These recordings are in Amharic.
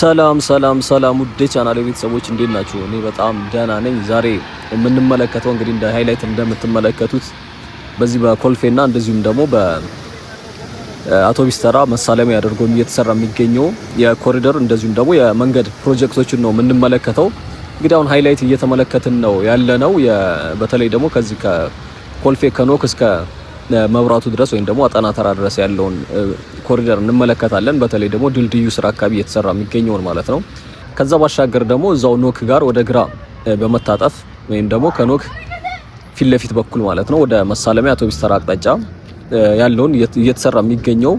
ሰላም ውድ ቻናሌ ቤተሰቦች እንዴት ናችሁ? እኔ በጣም ደህና ነኝ። ዛሬ የምንመለከተው እንግዲህ እንደ ሃይላይት እንደምትመለከቱት በዚህ በኮልፌና እንደዚሁም ደግሞ በአውቶቢስ ተራ መሳለሚያ አድርጎ እየተሰራ የሚገኘው የኮሪደር እንደዚሁም ደግሞ የመንገድ ፕሮጀክቶችን ነው የምንመለከተው። እንግዲህ አሁን ሃይላይት እየተመለከትን ነው ያለነው በተለይ ደግሞ ከዚህ ከኮልፌ ከኖክ እስከ መብራቱ ድረስ ወይም ደግሞ አጣና ተራ ድረስ ያለውን ኮሪደር እንመለከታለን። በተለይ ደግሞ ድልድዩ ስራ አካባቢ እየተሰራ የሚገኘውን ማለት ነው። ከዛ ባሻገር ደግሞ እዛው ኖክ ጋር ወደ ግራ በመታጠፍ ወይም ደግሞ ከኖክ ፊት ለፊት በኩል ማለት ነው ወደ መሳለሚያ አውቶቢስ ተራ አቅጣጫ ያለውን እየተሰራ የሚገኘው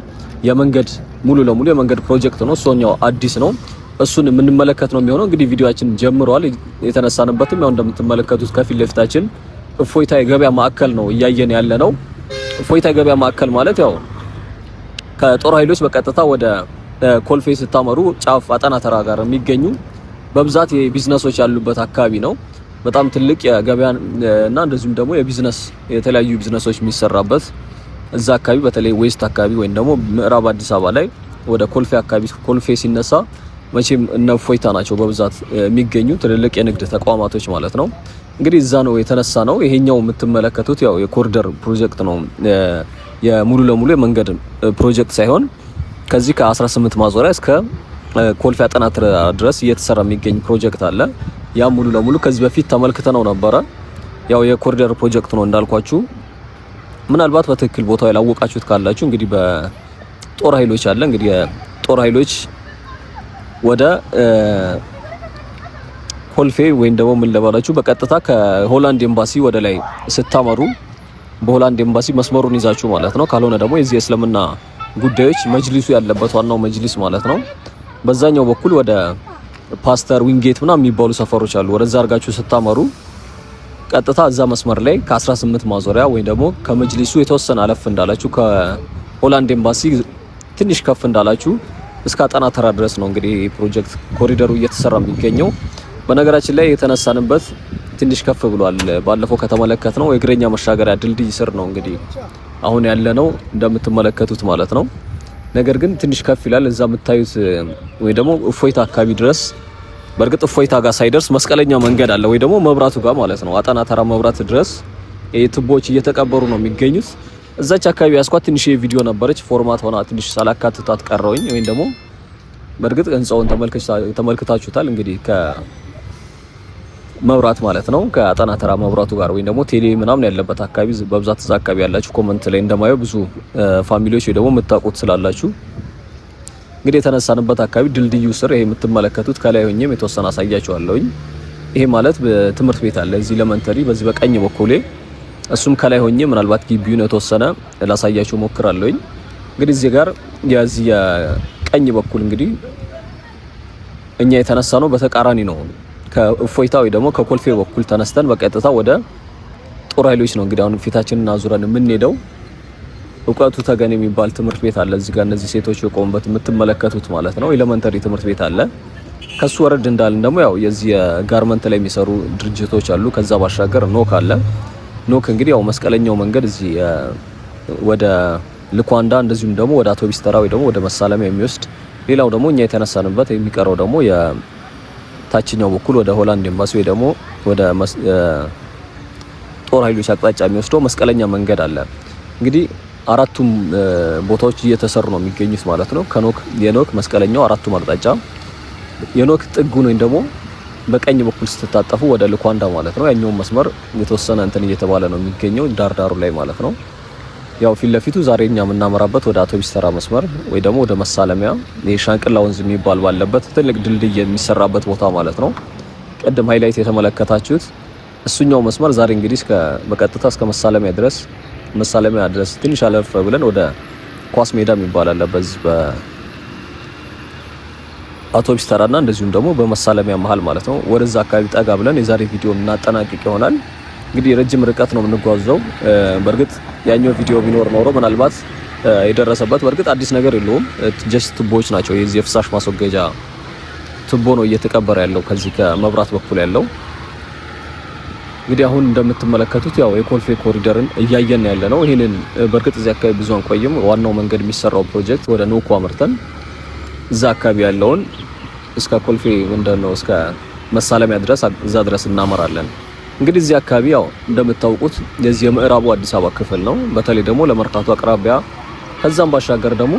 የመንገድ ሙሉ ለሙሉ የመንገድ ፕሮጀክት ነው። እሱኛው አዲስ ነው። እሱን የምንመለከት ነው የሚሆነው። እንግዲህ ቪዲዮአችን ጀምሯል። የተነሳንበትም ያው እንደምትመለከቱት ከፊት ለፊታችን እፎይታ የገበያ ማዕከል ነው እያየን ያለ ነው። እፎይታ የገበያ ማዕከል ማለት ያው ከጦር ኃይሎች በቀጥታ ወደ ኮልፌ ስታመሩ ጫፍ አጣና ተራ ጋር የሚገኙ በብዛት የቢዝነሶች ያሉበት አካባቢ ነው። በጣም ትልቅ የገበያ እና እንደዚሁም ደግሞ የቢዝነስ የተለያዩ ቢዝነሶች የሚሰራበት እዛ አካባቢ በተለይ ዌስት አካባቢ ወይም ደግሞ ምዕራብ አዲስ አበባ ላይ ወደ ኮልፌ አካባቢ ኮልፌ ሲነሳ መቼም እነ እፎይታ ናቸው በብዛት የሚገኙ ትልልቅ የንግድ ተቋማቶች ማለት ነው። እንግዲህ እዛ ነው የተነሳ ነው። ይሄኛው የምትመለከቱት ያው የኮሪደር ፕሮጀክት ነው። የሙሉ ለሙሉ የመንገድ ፕሮጀክት ሳይሆን ከዚህ ከ18 ማዞሪያ እስከ ኮልፌ አጣና ተራ ድረስ እየተሰራ የሚገኝ ፕሮጀክት አለ። ያ ሙሉ ለሙሉ ከዚህ በፊት ተመልክተነው ነበረ። ያው የኮሪደር ፕሮጀክት ነው እንዳልኳችሁ። ምናልባት በትክክል ቦታው ያላወቃችሁት ካላችሁ እንግዲህ በጦር ኃይሎች አለ። እንግዲህ የጦር ኃይሎች ወደ ኮልፌ ወይም ደግሞ ምን ልበላችሁ በቀጥታ ከሆላንድ ኤምባሲ ወደ ላይ ስታመሩ በሆላንድ ኤምባሲ መስመሩን ይዛችሁ ማለት ነው። ካልሆነ ደግሞ የዚህ እስልምና ጉዳዮች መጅሊሱ ያለበት ዋናው መጅሊስ ማለት ነው። በዛኛው በኩል ወደ ፓስተር ዊንጌት ምናምን የሚባሉ ሰፈሮች አሉ። ወደዛ አርጋችሁ ስታመሩ ቀጥታ እዛ መስመር ላይ ከ18 ማዞሪያ ወይም ደግሞ ከመጅሊሱ የተወሰነ አለፍ እንዳላችሁ ከሆላንድ ኤምባሲ ትንሽ ከፍ እንዳላችሁ እስከ አጣና ተራ ድረስ ነው እንግዲህ ፕሮጀክት ኮሪደሩ እየተሰራ የሚገኘው። በነገራችን ላይ የተነሳንበት ትንሽ ከፍ ብሏል። ባለፈው ከተመለከትነው የእግረኛ መሻገሪያ ድልድይ ስር ነው እንግዲህ አሁን ያለነው እንደምትመለከቱት ማለት ነው። ነገር ግን ትንሽ ከፍ ይላል። እዛ የምታዩት ወይ ደግሞ እፎይታ አካባቢ ድረስ በእርግጥ እፎይታ ጋር ሳይደርስ መስቀለኛ መንገድ አለ ወይ ደግሞ መብራቱ ጋር ማለት ነው። አጣና ተራ መብራት ድረስ ቱቦዎች እየተቀበሩ ነው የሚገኙት። እዛች አካባቢ ያስኳት ትንሽ የቪዲዮ ነበረች ፎርማት ሆና ትንሽ ሳላካትታት ቀረውኝ። ወይ ደግሞ በእርግጥ ህንጻውን ተመልክታችሁታል እንግዲህ መብራት ማለት ነው ከአጣና ተራ መብራቱ ጋር ወይ ደግሞ ቴሌ ምናምን ያለበት አካባቢ በብዛት እዛ አካባቢ ያላችሁ ኮመንት ላይ እንደማየው ብዙ ፋሚሊዎች ወይ ደግሞ የምታውቁት ስላላችሁ እንግዲህ የተነሳንበት አካባቢ ድልድዩ ስር ይሄ የምትመለከቱት ከላይ ሆኜም የተወሰነ አሳያችኋለሁኝ። ይሄ ማለት በትምህርት ቤት አለ እዚህ ኤሌመንተሪ በዚህ በቀኝ በኩል እሱም ከላይ ሆኜ ምናልባት ግቢውን የተወሰነ ላሳያችሁ ሞክራለሁኝ። እንግዲህ እዚህ ጋር የዚህ የቀኝ በኩል እንግዲህ እኛ የተነሳ ነው በተቃራኒ ነው። ከእፎይታ ወይ ደግሞ ከኮልፌ በኩል ተነስተን በቀጥታ ወደ ጦር ኃይሎች ነው እንግዲህ አሁን ፊታችንን አዙረን የምንሄደው። እውቀቱ ተገን የሚባል ትምህርት ቤት አለ እዚህ ጋር እነዚህ ሴቶች የቆሙበት የምትመለከቱት ማለት ነው ኤሌመንተሪ ትምህርት ቤት አለ። ከሱ ወረድ እንዳልን ደግሞ ያው የዚህ ጋርመንት ላይ የሚሰሩ ድርጅቶች አሉ። ከዛ ባሻገር ኖክ አለ። ኖክ እንግዲህ ያው መስቀለኛው መንገድ እዚህ ወደ ልኳንዳ እንደዚሁም ደግሞ ወደ አውቶቢስ ተራ ወይ ደግሞ ወደ መሳለሚያ የሚወስድ ሌላው ደግሞ እኛ የተነሳንበት የሚቀረው ደግሞ ታችኛው በኩል ወደ ሆላንድ ኤምባሲ ወይ ደግሞ ወደ ጦር ኃይሎች አቅጣጫ የሚወስደው መስቀለኛ መንገድ አለ። እንግዲህ አራቱም ቦታዎች እየተሰሩ ነው የሚገኙት ማለት ነው። የኖክ መስቀለኛው አራቱም አቅጣጫ የኖክ ጥጉን ወይ ደግሞ በቀኝ በኩል ስትታጠፉ ወደ ልኳንዳ ማለት ነው ያኛው መስመር የተወሰነ እንትን እየተባለ ነው የሚገኘው ዳርዳሩ ላይ ማለት ነው። ያው ፊት ለፊቱ ዛሬኛ የምናመራበት ወደ አውቶቢስ ተራ መስመር ወይ ደግሞ ወደ መሳለሚያ የሻንቅላ ወንዝ የሚባል ባለበት ትልቅ ድልድይ የሚሰራበት ቦታ ማለት ነው። ቀደም ሃይላይት የተመለከታችሁት እሱኛው መስመር ዛሬ እንግዲህ በቀጥታ እስከ መሳለሚያ ድረስ ትንሽ አለፍ ብለን ወደ ኳስ ሜዳ የሚባል አለ በዚህ በአውቶቢስ ተራና እንደዚሁም ደግሞ በመሳለሚያ መሃል ማለት ነው። ወደዛ አካባቢ ጠጋ ብለን የዛሬ ቪዲዮ እናጠናቅቅ ይሆናል። እንግዲህ ረጅም ርቀት ነው የምንጓዘው። በእርግጥ ያኛው ቪዲዮ ቢኖር ኖሮ ምናልባት የደረሰበት በእርግጥ አዲስ ነገር የለውም። ጀስት ቱቦዎች ናቸው። የዚህ የፍሳሽ ማስወገጃ ቱቦ ነው እየተቀበረ ያለው ከዚህ ከመብራት በኩል ያለው። እንግዲህ አሁን እንደምትመለከቱት ያው የኮልፌ ኮሪደርን እያየን ያለ ነው። ይሄንን በእርግጥ እዚህ አካባቢ ብዙ አንቆይም። ዋናው መንገድ የሚሰራው ፕሮጀክት ወደ ኖኩ አመርተን እዛ አካባቢ ያለውን እስከ ኮልፌ ምንድነው እስከ መሳለሚያ ድረስ እዛ ድረስ እናመራለን። እንግዲህ እዚህ አካባቢ ያው እንደምታውቁት የዚህ የምዕራቡ አዲስ አበባ ክፍል ነው። በተለይ ደግሞ ለመርካቶ አቅራቢያ ከዛም ባሻገር ደግሞ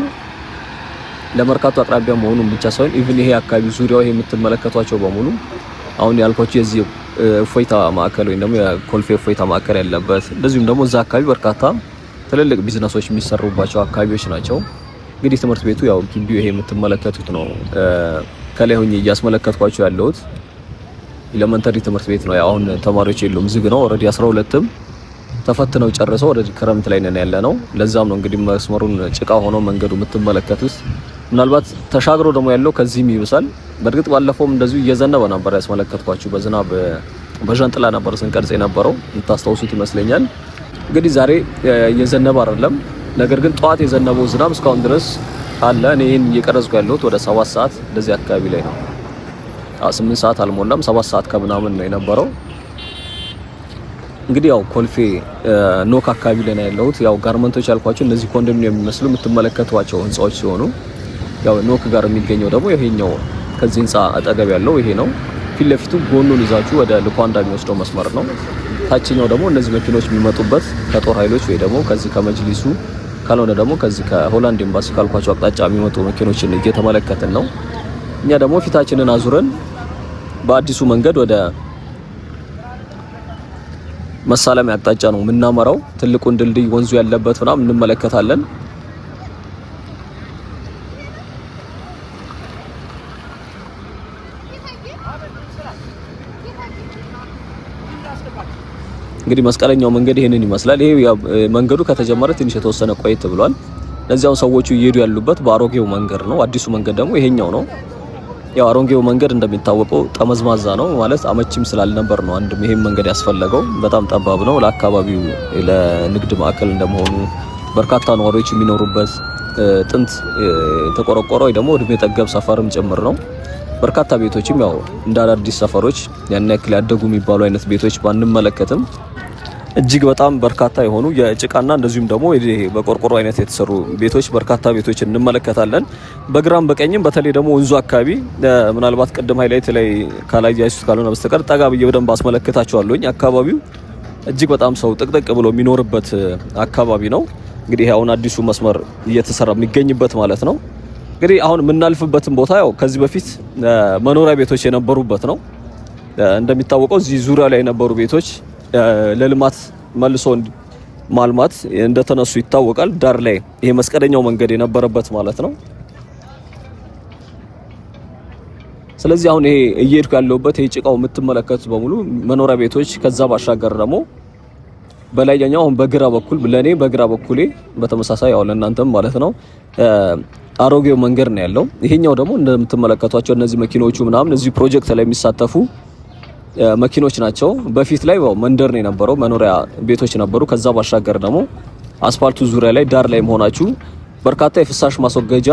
ለመርካቶ አቅራቢያ መሆኑን ብቻ ሳይሆን ኢቭን ይሄ አካባቢ ዙሪያው ይሄ የምትመለከቷቸው በሙሉ አሁን ያልኳችሁ የዚህ እፎይታ ማዕከል ወይም ደግሞ የኮልፌ እፎይታ ማዕከል ያለበት እንደዚሁም ደግሞ እዛ አካባቢ በርካታ ትልልቅ ቢዝነሶች የሚሰሩባቸው አካባቢዎች ናቸው። እንግዲህ ትምህርት ቤቱ ያው ግቢው ይሄ የምትመለከቱት ነው። ከላይ ሆኜ እያስመለከትኳቸው ያለሁት ኤሌመንተሪ ትምህርት ቤት ነው። አሁን ተማሪዎች የሉም፣ ዝግ ነው። ኦሬዲ 12ም ተፈትነው ጨርሰው ኦሬዲ ክረምት ላይ ነን ያለ ነው። ለዛም ነው እንግዲህ መስመሩን ጭቃ ሆኖ መንገዱ የምትመለከቱት። ምናልባት ተሻግሮ ደግሞ ያለው ከዚህም ይብሳል። በእርግጥ ባለፈውም እንደዚሁ እየዘነበ ነበር ያስመለከትኳችሁ። በዝናብ በዣንጥላ ነበር ስንቀርጽ የነበረው የምታስታውሱት ይመስለኛል። እንግዲህ ዛሬ እየዘነበ አይደለም፣ ነገር ግን ጠዋት የዘነበው ዝናብ እስካሁን ድረስ አለ። እኔ ይሄን እየቀረጽኩ ያለሁት ወደ 7 ሰዓት እንደዚህ አካባቢ ላይ ነው። 8 ሰዓት አልሞላም፣ 7 ሰዓት ከምናምን ነው የነበረው። እንግዲህ ያው ኮልፌ ኖክ አካባቢ ላይ ነው ያለሁት። ያው ጋርመንቶች ያልኳቸው እነዚህ ኮንዶሚኒየም የሚመስሉ የምትመለከቷቸው ህንጻዎች ሲሆኑ ያው ኖክ ጋር የሚገኘው ደግሞ ይሄኛው ከዚህ ህንጻ አጠገብ ያለው ይሄ ነው። ፊት ለፊቱ ጎኑን ይዛችሁ ወደ ልኳንዳ የሚወስደው መስመር ነው። ታችኛው ደግሞ እነዚህ መኪኖች የሚመጡበት ከጦር ኃይሎች ወይ ደግሞ ከዚህ ከመጅሊሱ ካልሆነ ደግሞ ከዚህ ከሆላንድ ኤምባሲ ካልኳቸው አቅጣጫ የሚመጡ መኪኖችን እየተመለከትን ነው። እኛ ደግሞ ፊታችንን አዙረን በአዲሱ መንገድ ወደ መሳለሚያ አቅጣጫ ነው የምናመራው። ትልቁን ድልድይ ወንዙ ያለበት ምናምን እንመለከታለን። እንግዲህ መስቀለኛው መንገድ ይሄንን ይመስላል። ይሄ መንገዱ ከተጀመረ ትንሽ የተወሰነ ቆየት ብሏል። ለዚያው ሰዎቹ እየሄዱ ያሉበት በአሮጌው መንገድ ነው። አዲሱ መንገድ ደግሞ ይሄኛው ነው። ያው አሮጌው መንገድ እንደሚታወቀው ጠመዝማዛ ነው ማለት አመቺም ስላልነበር ነው አንድም ይሄን መንገድ ያስፈለገው። በጣም ጠባብ ነው። ለአካባቢው ለንግድ ማዕከል እንደመሆኑ በርካታ ነዋሪዎች የሚኖሩበት ጥንት የተቆረቆረ ወይ ደግሞ እድሜ ጠገብ ሰፈርም ጭምር ነው። በርካታ ቤቶችም ያው እንደ አዳዲስ ሰፈሮች ያን ያክል ያደጉ የሚባሉ አይነት ቤቶች ባንመለከትም እጅግ በጣም በርካታ የሆኑ የጭቃና እንደዚሁም ደግሞ በቆርቆሮ አይነት የተሰሩ ቤቶች በርካታ ቤቶች እንመለከታለን። በግራም በቀኝም በተለይ ደግሞ ወንዙ አካባቢ ምናልባት ቅድም ሃይላይት ላይ ካላያችሁት ካልሆነ በስተቀር ጠጋ ብዬ በደንብ አስመለክታችኋለሁኝ። አካባቢው እጅግ በጣም ሰው ጥቅጥቅ ብሎ የሚኖርበት አካባቢ ነው። እንግዲህ አሁን አዲሱ መስመር እየተሰራ የሚገኝበት ማለት ነው። እንግዲህ አሁን የምናልፍበትን ቦታ ያው ከዚህ በፊት መኖሪያ ቤቶች የነበሩበት ነው። እንደሚታወቀው እዚህ ዙሪያ ላይ የነበሩ ቤቶች ለልማት መልሶ ማልማት እንደተነሱ ይታወቃል። ዳር ላይ ይሄ መስቀለኛው መንገድ የነበረበት ማለት ነው። ስለዚህ አሁን ይሄ እየሄድኩ ያለሁበት ይሄ ጭቃው የምትመለከቱት በሙሉ መኖሪያ ቤቶች፣ ከዛ ባሻገር ደግሞ በላይኛው አሁን በግራ በኩል ለኔ በግራ በኩሌ በተመሳሳይ ያው ለእናንተም ማለት ነው አሮጌው መንገድ ነው ያለው። ይሄኛው ደግሞ እንደምትመለከቷቸው እነዚህ መኪኖቹ ምናምን እዚህ ፕሮጀክት ላይ የሚሳተፉ መኪኖች ናቸው። በፊት ላይ መንደር ነው የነበረው፣ መኖሪያ ቤቶች ነበሩ። ከዛ ባሻገር ደግሞ አስፋልቱ ዙሪያ ላይ ዳር ላይ መሆናችሁ በርካታ የፍሳሽ ማስወገጃ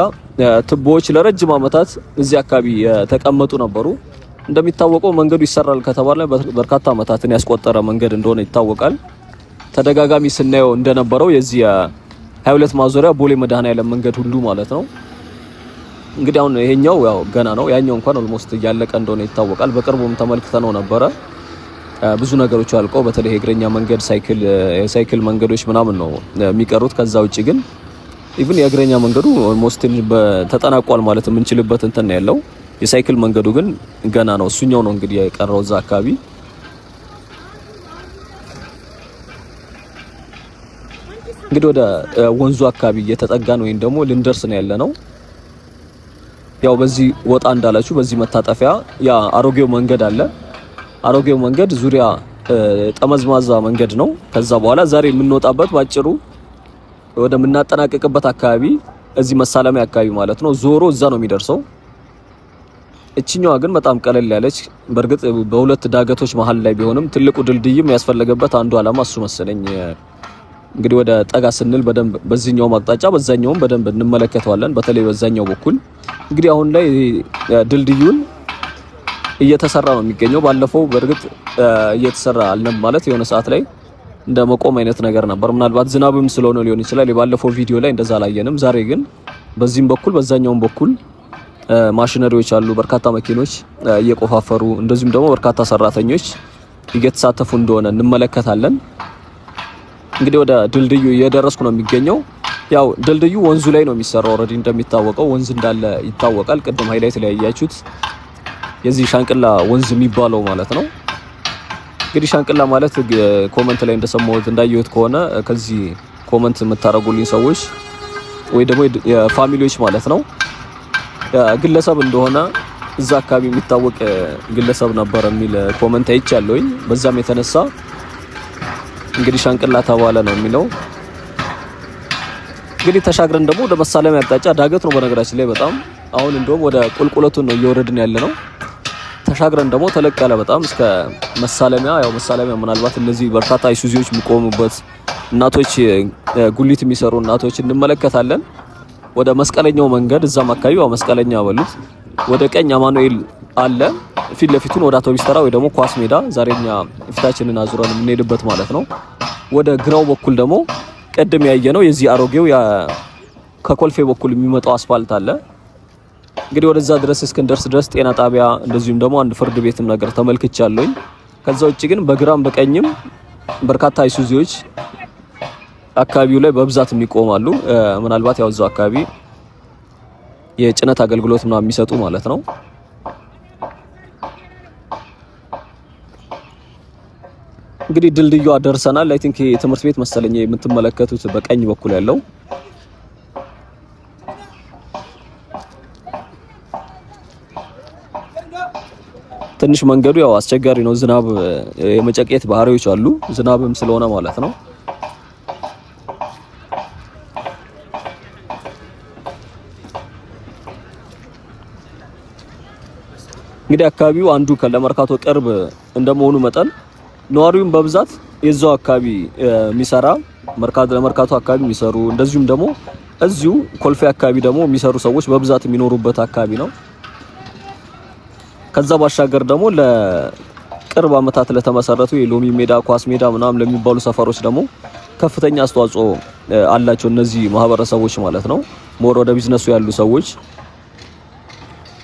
ቱቦዎች ለረጅም ዓመታት እዚህ አካባቢ የተቀመጡ ነበሩ። እንደሚታወቀው መንገዱ ይሰራል ከተባለ በርካታ ዓመታትን ያስቆጠረ መንገድ እንደሆነ ይታወቃል። ተደጋጋሚ ስናየው እንደነበረው የዚህ 22 ማዞሪያ ቦሌ መድኃኔዓለም መንገድ ሁሉ ማለት ነው። እንግዲህ አሁን ይሄኛው ያው ገና ነው፣ ያኛው እንኳን ኦልሞስት እያለቀ እንደሆነ ይታወቃል። በቅርቡም ተመልክተነው ነበረ። ብዙ ነገሮች አልቀው በተለይ የእግረኛ መንገድ የሳይክል መንገዶች ምናምን ነው የሚቀሩት። ከዛ ውጪ ግን ኢቭን የእግረኛ መንገዱ ኦልሞስት ተጠናቋል ማለት የምንችልበት እንትን ነው ያለው። የሳይክል መንገዱ ግን ገና ነው። እሱኛው ነው እንግዲህ የቀረው እዛ አካባቢ። እንግዲህ ወደ ወንዙ አካባቢ እየተጠጋን ወይም ደግሞ ልንደርስ ነው ያለ ነው። ያው በዚህ ወጣ እንዳላችሁ በዚህ መታጠፊያ ያ አሮጌው መንገድ አለ። አሮጌው መንገድ ዙሪያ ጠመዝማዛ መንገድ ነው። ከዛ በኋላ ዛሬ የምንወጣበት ባጭሩ ወደ ምናጠናቀቅበት አካባቢ እዚህ መሳለሚያ አካባቢ ማለት ነው ዞሮ እዛ ነው የሚደርሰው። እቺኛዋ ግን በጣም ቀለል ያለች በእርግጥ በሁለት ዳገቶች መሃል ላይ ቢሆንም ትልቁ ድልድይም ያስፈልገበት አንዱ ዓላማ እሱ መሰለኝ። እንግዲህ ወደ ጠጋ ስንል በደንብ በዚህኛው አቅጣጫ በዛኛውም በደንብ እንመለከተዋለን። በተለይ በዛኛው በኩል እንግዲህ አሁን ላይ ድልድዩን እየተሰራ ነው የሚገኘው። ባለፈው በእርግጥ እየተሰራ አልነበረ ማለት የሆነ ሰዓት ላይ እንደ መቆም አይነት ነገር ነበር። ምናልባት ዝናብም ስለሆነ ሊሆን ይችላል። የባለፈው ቪዲዮ ላይ እንደዛ አላየንም። ዛሬ ግን በዚህም በኩል በዛኛውም በኩል ማሽነሪዎች አሉ፣ በርካታ መኪኖች እየቆፋፈሩ እንደዚሁም ደግሞ በርካታ ሰራተኞች እየተሳተፉ እንደሆነ እንመለከታለን። እንግዲህ ወደ ድልድዩ እየደረስኩ ነው የሚገኘው። ያው ድልድዩ ወንዙ ላይ ነው የሚሰራው። ኦሬዲ እንደሚታወቀው ወንዝ እንዳለ ይታወቃል። ቅድም ሃይላይት ላይ ያያችሁት የዚህ ሻንቅላ ወንዝ የሚባለው ማለት ነው። እንግዲህ ሻንቅላ ማለት ኮመንት ላይ እንደሰማሁት እንዳየሁት ከሆነ ከዚህ ኮመንት የምታረጉልኝ ሰዎች ወይ ደግሞ የፋሚሊዎች ማለት ነው ግለሰብ እንደሆነ እዛ አካባቢ የሚታወቅ ግለሰብ ነበር የሚል ኮመንት አይቻለሁኝ። በዛም የተነሳ እንግዲህ ሻንቅላ ተባለ ነው የሚለው። እንግዲህ ተሻግረን ደግሞ ወደ መሳለሚያ አቅጣጫ ዳገት ነው በነገራችን ላይ በጣም አሁን እንደውም ወደ ቁልቁለቱን ነው እየወረድን ያለ ነው። ተሻግረን ደግሞ ተለቅ ያለ በጣም እስከ መሳለሚያ ያው መሳለሚያ ምናልባት እነዚህ በርካታ አይሱዚዎች የሚቆሙበት እናቶች ጉሊት የሚሰሩ እናቶች እንመለከታለን። ወደ መስቀለኛው መንገድ እዛም አካባቢ ያው መስቀለኛ በሉት ወደ ቀኝ አማኑኤል አለ። ፊት ለፊቱን ወደ አውቶቡስ ተራ ወይ ደግሞ ኳስ ሜዳ ዛሬኛ ፊታችንን አዙረን የምንሄድበት ማለት ነው። ወደ ግራው በኩል ደግሞ ቀደም ያየነው የዚህ አሮጌው ከኮልፌ በኩል የሚመጣው አስፋልት አለ። እንግዲህ ወደዛ ድረስ እስክንደርስ ድረስ ጤና ጣቢያ እንደዚሁም ደግሞ አንድ ፍርድ ቤትም ነገር ተመልክቻለሁኝ። ከዛ ውጪ ግን በግራም በቀኝም በርካታ አይሱዚዎች አካባቢው ላይ በብዛት የሚቆማሉ። ምናልባት ያው እዛው አካባቢ የጭነት አገልግሎት ምናምን የሚሰጡ ማለት ነው። እንግዲህ ድልድዩ ደርሰናል። አይ ቲንክ የትምህርት ቤት መሰለኝ የምትመለከቱት በቀኝ በኩል ያለው። ትንሽ መንገዱ ያው አስቸጋሪ ነው። ዝናብ የመጨቄት ባህሪዎች አሉ። ዝናብም ስለሆነ ማለት ነው። እንግዲህ አካባቢው አንዱ ለመርካቶ ቅርብ እንደመሆኑ መጠን ነዋሪውም በብዛት የዛው አካባቢ የሚሰራ ለመርካቶ አካባቢ የሚሰሩ እንደዚሁም ደግሞ እዚሁ ኮልፌ አካባቢ ደግሞ የሚሰሩ ሰዎች በብዛት የሚኖሩበት አካባቢ ነው። ከዛ ባሻገር ደግሞ ለቅርብ ዓመታት ለተመሰረቱ የሎሚ ሜዳ፣ ኳስ ሜዳ ምናምን ለሚባሉ ሰፈሮች ደግሞ ከፍተኛ አስተዋጽኦ አላቸው እነዚህ ማህበረሰቦች ማለት ነው። ሞር ወደ ቢዝነሱ ያሉ ሰዎች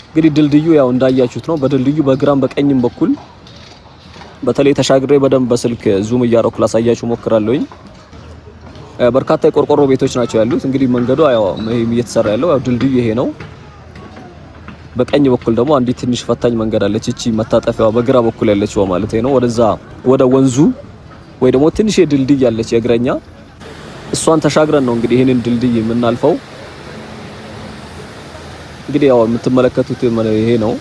እንግዲህ ድልድዩ ያው እንዳያችሁት ነው። በድልድዩ በግራም በቀኝም በኩል በተለይ ተሻግሬ በደንብ በስልክ ዙም እያረኩ ላሳያችሁ ሞክራለሁኝ። በርካታ የቆርቆሮ ቤቶች ናቸው ያሉት። እንግዲህ መንገዱ ያው እየተሰራ ያለው ያው ድልድዩ ይሄ ነው። በቀኝ በኩል ደግሞ አንዲት ትንሽ ፈታኝ መንገድ አለች። እቺ መታጠፊያዋ በግራ በኩል ያለችው ማለት ነው። ወደዛ ወደ ወንዙ ወይ ደግሞ ትንሽ ድልድይ ያለች የእግረኛ እሷን ተሻግረን ነው እንግዲህ ይሄንን ድልድይ የምናልፈው። እንግዲህ ያው የምትመለከቱት ይሄ ነው፣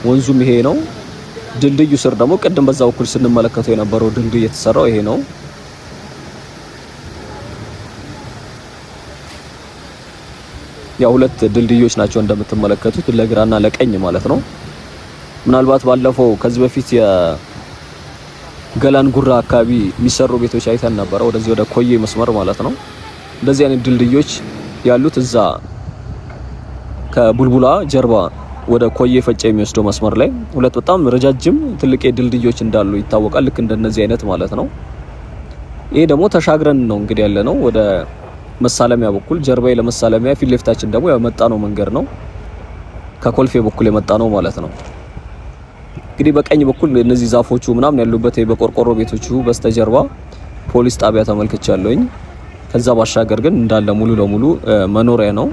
ወንዙም ይሄ ነው። ድልድዩ ስር ደግሞ ቀደም በዛ በኩል ስንመለከተው የነበረው ድልድይ የተሰራው ይሄ ነው። ያው ሁለት ድልድዮች ናቸው እንደምትመለከቱት ለግራና ለቀኝ ማለት ነው። ምናልባት ባለፈው ከዚህ በፊት የገላን ጉራ አካባቢ የሚሰሩ ቤቶች አይተን ነበር፣ ወደዚህ ወደ ኮዬ መስመር ማለት ነው። እንደዚህ አይነት ድልድዮች ያሉት እዛ ከቡልቡላ ጀርባ ወደ ኮዬ ፈጬ የሚወስደው መስመር ላይ ሁለት በጣም ረጃጅም ትልቅ ድልድዮች እንዳሉ ይታወቃል። ልክ እንደነዚህ አይነት ማለት ነው። ይሄ ደግሞ ተሻግረን ነው እንግዲህ ያለ ነው ወደ መሳለሚያ በኩል። ጀርባዬ ለመሳለሚያ ፊት ለፊታችን ደግሞ የመጣ ነው መንገድ ነው፣ ከኮልፌ በኩል የመጣ ነው ማለት ነው። እንግዲህ በቀኝ በኩል እነዚህ ዛፎቹ ምናምን ያሉበት በቆርቆሮ ቤቶቹ በስተጀርባ ፖሊስ ጣቢያ ተመልክቻለሁኝ። ከዛ ባሻገር ግን እንዳለ ሙሉ ለሙሉ መኖሪያ ነው።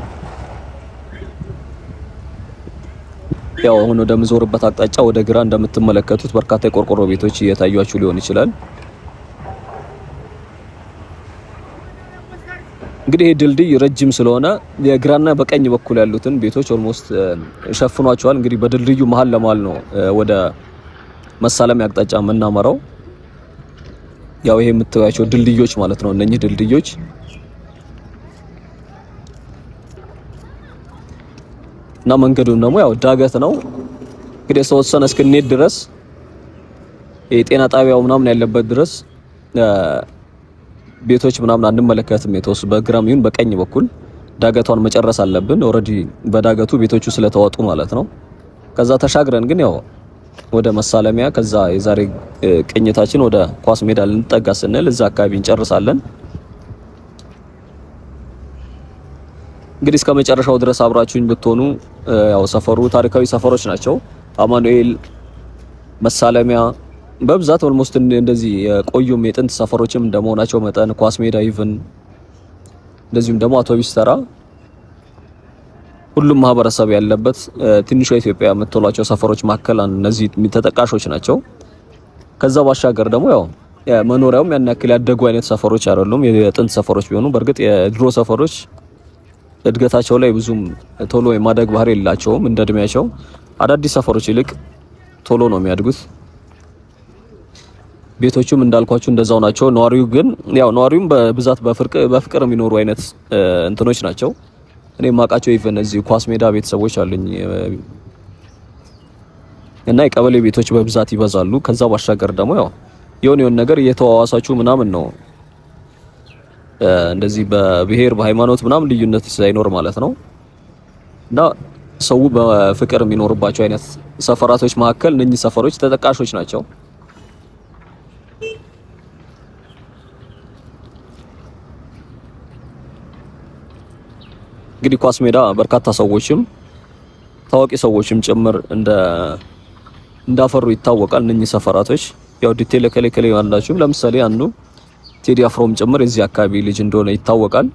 ያው አሁን ወደ ምዞርበት አቅጣጫ ወደ ግራ እንደምትመለከቱት በርካታ የቆርቆሮ ቤቶች እየታዩአችሁ ሊሆን ይችላል። እንግዲህ ይሄ ድልድይ ረጅም ስለሆነ የግራና በቀኝ በኩል ያሉትን ቤቶች ኦልሞስት ሸፍኗቸዋል። እንግዲህ በድልድዩ መሀል ለመሀል ነው ወደ መሳለሚያ አቅጣጫ የምናመራው። ያው ይሄ የምታዩአቸው ድልድዮች ማለት ነው እነኚህ ድልድዮች እና መንገዱም ደግሞ ያው ዳገት ነው። እንግዲህ ተወሰነ እስክንሄድ ድረስ የጤና ጣቢያው ምናምን ያለበት ድረስ ቤቶች ምናምን አንመለከትም። የተወሰነ በግራም ይሁን በቀኝ በኩል ዳገቷን መጨረስ አለብን። ኦሬዲ በዳገቱ ቤቶቹ ስለተዋጡ ማለት ነው። ከዛ ተሻግረን ግን ያው ወደ መሳለሚያ ከዛ የዛሬ ቅኝታችን ወደ ኳስ ሜዳ ልንጠጋ ስንል እዛ አካባቢ እንጨርሳለን። እንግዲህ እስከ መጨረሻው ድረስ አብራችሁኝ ብትሆኑ ያው ሰፈሩ ታሪካዊ ሰፈሮች ናቸው። አማኑኤል፣ መሳለሚያ በብዛት ኦልሞስት እንደዚህ የቆዩም የጥንት ሰፈሮችም እንደመሆናቸው መጠን ኳስ ሜዳ ኢቭን እንደዚሁም ደግሞ አውቶቢስ ተራ ሁሉም ማህበረሰብ ያለበት ትንሿ ኢትዮጵያ የምትሏቸው ሰፈሮች መካከል እነዚህ ተጠቃሾች ናቸው። ከዛ ባሻገር ደግሞ ያው መኖሪያውም ያን ያክል ያደጉ አይነት ሰፈሮች አይደሉም። የጥንት ሰፈሮች ቢሆኑ በእርግጥ የድሮ ሰፈሮች እድገታቸው ላይ ብዙም ቶሎ የማደግ ባህሪ የላቸውም። እንደ እድሜያቸው አዳዲስ ሰፈሮች ይልቅ ቶሎ ነው የሚያድጉት። ቤቶቹም እንዳልኳችሁ እንደዛው ናቸው። ነዋሪውም በብዛት በፍቅር የሚኖሩ አይነት እንትኖች ናቸው። እኔ ማቃቸው ኢቭን እዚህ ኳስ ሜዳ ቤተሰቦች አሉኝ እና የቀበሌ ቤቶች በብዛት ይበዛሉ። ከዛ ባሻገር ደግሞ ያው የሆነ ነገር እየተዋዋሳችሁ ምናምን ነው እንደዚህ በብሔር በሃይማኖት ምናምን ልዩነት ሳይኖር ማለት ነው እና ሰው በፍቅር የሚኖርባቸው አይነት ሰፈራቶች መካከል እነኚህ ሰፈሮች ተጠቃሾች ናቸው። እንግዲህ ኳስ ሜዳ በርካታ ሰዎችም ታዋቂ ሰዎችም ጭምር እንዳፈሩ ይታወቃል። እነኚህ ሰፈራቶች ያው ዲቴል ከለከለ ያላችሁ ለምሳሌ አንዱ ቴዲ አፍሮም ጭምር የዚህ አካባቢ ልጅ እንደሆነ ይታወቃል።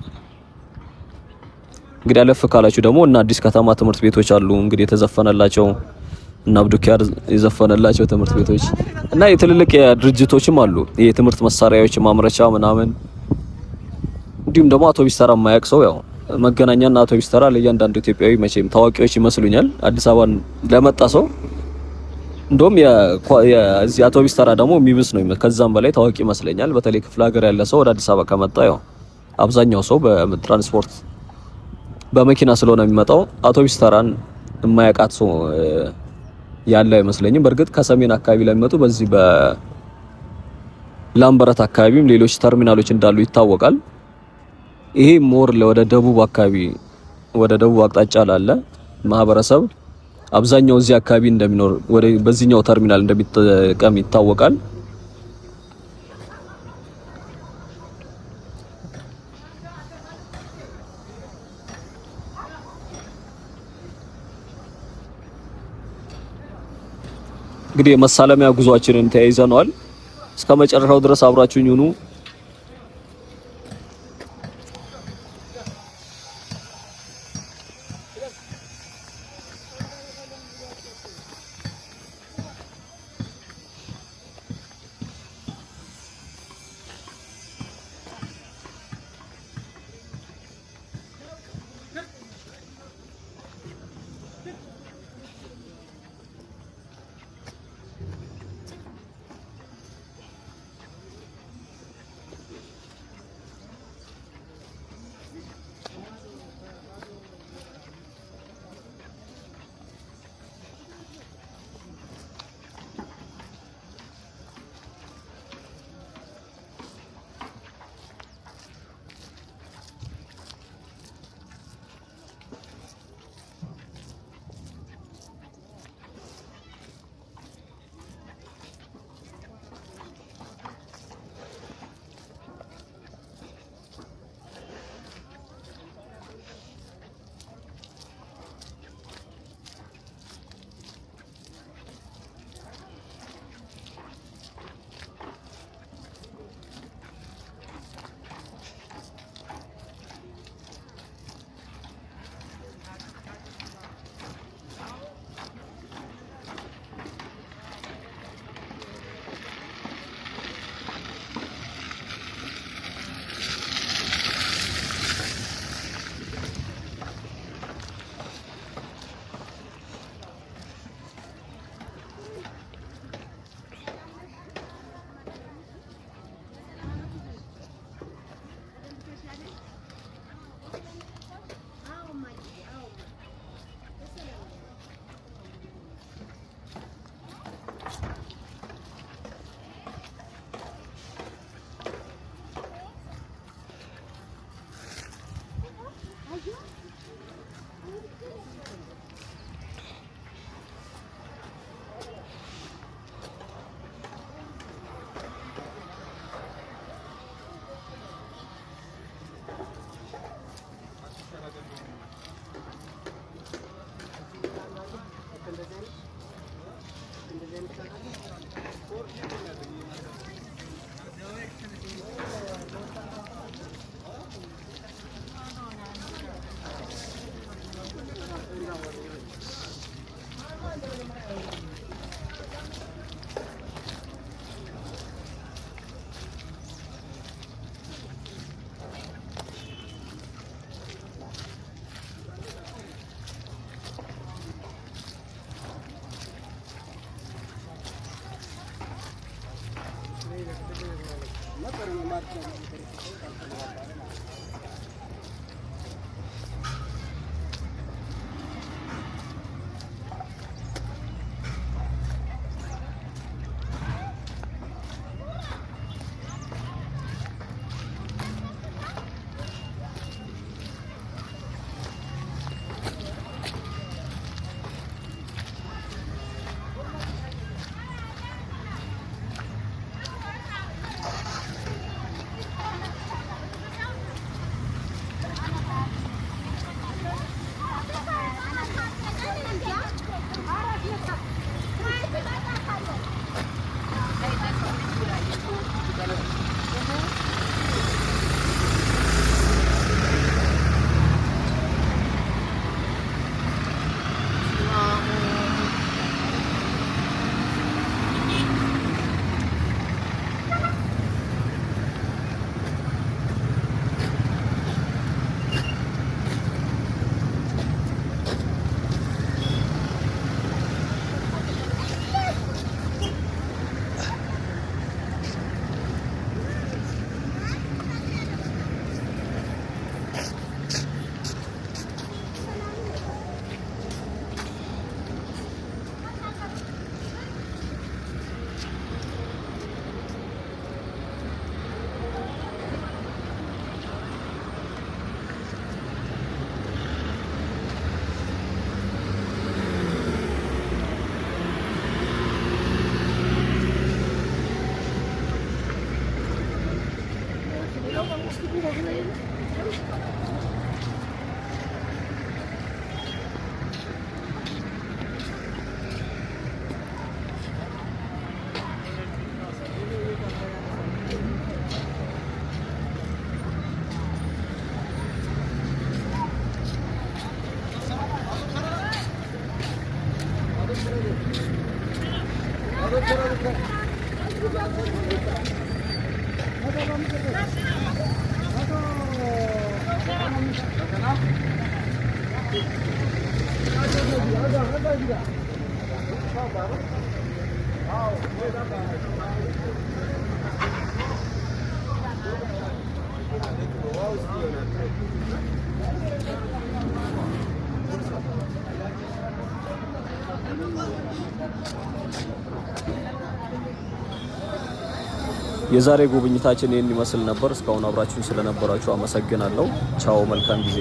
እንግዲህ አለፍ ካላችሁ ደግሞ እና አዲስ ከተማ ትምህርት ቤቶች አሉ እንግዲህ የተዘፈነላቸው እና አብዱኪያር የዘፈነላቸው ትምህርት ቤቶች እና የትልልቅ ድርጅቶችም አሉ የትምህርት መሳሪያዎች ማምረቻ ምናምን። እንዲሁም ደግሞ አውቶቢስ ተራ የማያውቅ ሰው ያው መገናኛና አውቶቢስ ተራ ለእያንዳንዱ ኢትዮጵያዊ መቼም ታዋቂዎች ይመስሉኛል። አዲስ አበባን ለመጣ ሰው እንደውም የዚህ አውቶቢስ ተራ ደግሞ የሚብስ ነው ከዛም በላይ ታዋቂ ይመስለኛል። በተለይ ክፍለ ሀገር ያለ ሰው ወደ አዲስ አበባ ከመጣ ያው አብዛኛው ሰው በትራንስፖርት በመኪና ስለሆነ የሚመጣው አውቶቢስ ተራን የማያውቃት ሰው ያለ አይመስለኝም። በእርግጥ ከሰሜን አካባቢ ላይ የሚመጡ በዚህ በላምበረት አካባቢም ሌሎች ተርሚናሎች እንዳሉ ይታወቃል። ይሄ ሞር ወደ ደቡብ አካባቢ ወደ ደቡብ አቅጣጫ ላለ ማህበረሰብ አብዛኛው እዚህ አካባቢ እንደሚኖር በዚህኛው ተርሚናል እንደሚጠቀም ይታወቃል። እንግዲህ የመሳለሚያ ጉዟችንን ተያይዘናል። እስከ መጨረሻው ድረስ አብራችሁኝ ሁኑ። የዛሬ ጉብኝታችን ይህን ይመስል ነበር። እስካሁን አብራችሁን ስለነበራችሁ አመሰግናለሁ። ቻው፣ መልካም ጊዜ።